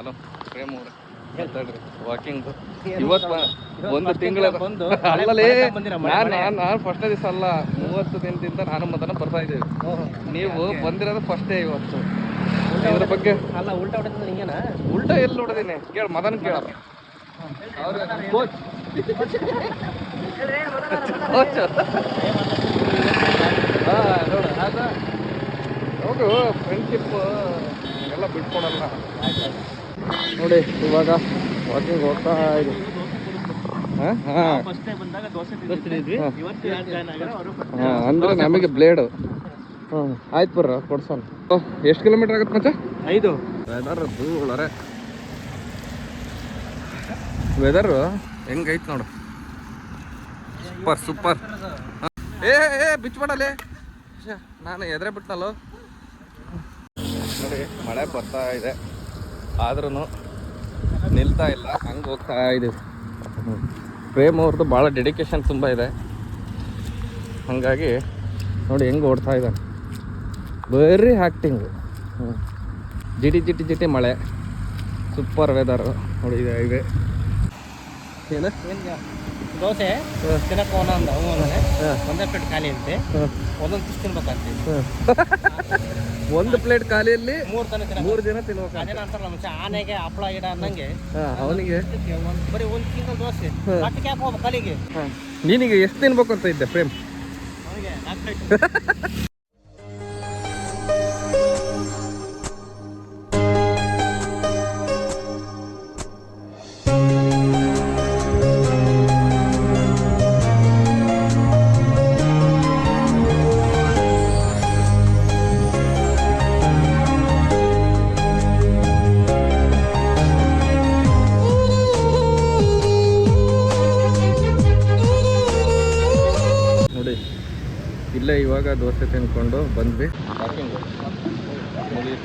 Hello Prem ಅವ್ರೆ ಮಾತಾಡ್ರಿ walking ಇವತ್ತು ಒಂದು ತಿಂಗಳ ಅಲ್ಲಲ್ಲಿ ನಾನು ಫಸ್ಟ್ನೇ ದಿವಸ ಅಲ್ಲ 30 ದಿನದಿಂದ ನಾನು ಮದನ ಬರ್ತಾ ಇದ್ದೀವಿ. ನೀವು ಬಂದಿರೋದು ಫಸ್ಟೇ ಇವತ್ತು. ಇದ್ರ ಬಗ್ಗೆ ಅಲ್ಲ ಉಲ್ಟಾ ಹೊಡೆದ ಹಿಂಗೇನಾ? ಉಲ್ಟಾ ಎಲ್ಲಿ ಹೊಡೆದೀನಿ ಕೇಳ ಮದನ್ ಕೇಳ ಕೋಚ್ ನೋಡು ಆಗ ಹೌದು ಫ್ರೆಂಡ್ಶಿಪ್ ಎಲ್ಲ ಬಿಟ್ಕೊಡಲ್ಲ ನೋಡಿ. ಇವಾಗ ವಾಕಿಂಗ್ ಹೋಗ್ತಾ ಇದೆ. ಅಂದ್ರೆ ನಮಗೆ ಬ್ಲೇಡ್ ಆಯ್ತು ಬರ್ರ ಕೊಡ್ಸೋಣ. ಎಷ್ಟು ಕಿಲೋಮೀಟರ್ ಆಗುತ್ತೆ ಮತ್ತೆ? 5. ವೆದರ್ ಧೂಳರೆ ವೆದರು ಹೆಂಗೈತೆ ನೋಡು. Super super. ಏ ಬಿಚ್ಬೇಡಲೇ, ನಾನು ಎದುರೇ ಬಿಟ್ನಲ್ಲ ನೋಡಿ. ಮಳೆ ಬರ್ತಾ ಇದೆ ಆದ್ರೂ ನಿಲ್ತಾ ಇಲ್ಲ, ಹಂಗೆ ಹೋಗ್ತಾ ಇದೀವಿ. ಪ್ರೇಮ್ ಅವ್ರದ್ದು ಭಾಳ ಡೆಡಿಕೇಶನ್ ತುಂಬ ಇದೆ, ಹಾಗಾಗಿ ನೋಡಿ ಹೆಂಗೆ ಓಡ್ತಾ ಇದ್ದಾನೆ. ಬರೀ ಆ್ಯಕ್ಟಿಂಗು. ಜಿಟಿ ಜಿಟಿ ಜಿಟಿ ಮಳೆ, ಸೂಪರ್ ವೆದರು ನೋಡಿ. ಇದೆ ಏನು ದೋಸೆ ತಿನ್ನಕ್ಕೆ ಒಂದೇ ಪ್ಲೇಟ್ ಖಾಲಿ ಅಂತೆ, ಒಂದೊಂದು ಪೀಸ್ ತಿನ್ಬೇಕಾಗ್ತದೆ. ಒಂದು ಪ್ಲೇಟ್ ಖಾಲಿಯಲ್ಲಿ 3 ಜನ ತಿನ್ಬೇಕು. ಅದೇನ ಅಂತಾರಲ್ಲ ಮುಂಚೆ ಆನೆಗೆ ಹಪ್ಪಳ ಗಿಡ ಅನ್ನಂಗೆ ಅವನಿಗೆ ಬರೀ 1 ತಿಂಗಳು ದೋಸೆ ಮಟ್ಟಕ್ಕೆ ಯಾಕೆ ಹೋಗ್ಬೇಕು ಖಾಲಿಗೆ. ನೀನಿಗೆ ಎಷ್ಟು ತಿನ್ಬೇಕು ಅಂತ ಇದ್ದೆ ಪ್ರೇಮ್? ಅವನಿಗೆ 4 ನೋಡಿ. ಇಲ್ಲೇ ಇವಾಗ ದೋಸೆ ತಿನ್ಕೊಂಡು ಬಂದ್ವಿ. ವಾಕಿಂಗ್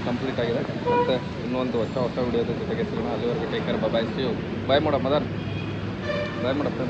ಕಂಪ್ಲೀಟ್ ಆಗಿದೆ. ಮತ್ತೆ ಇನ್ನೊಂದು ಹೊಸ ವಿಡಿಯೋದ ಜೊತೆಗೆ ಸಿಗೋಣ. ಅಲ್ಲಿವರೆಗೂ take care, bye. See you. Bye ಮಾಡ ಮದರ್, ಬಾಯ್ ಮಾಡಪ್ಪ.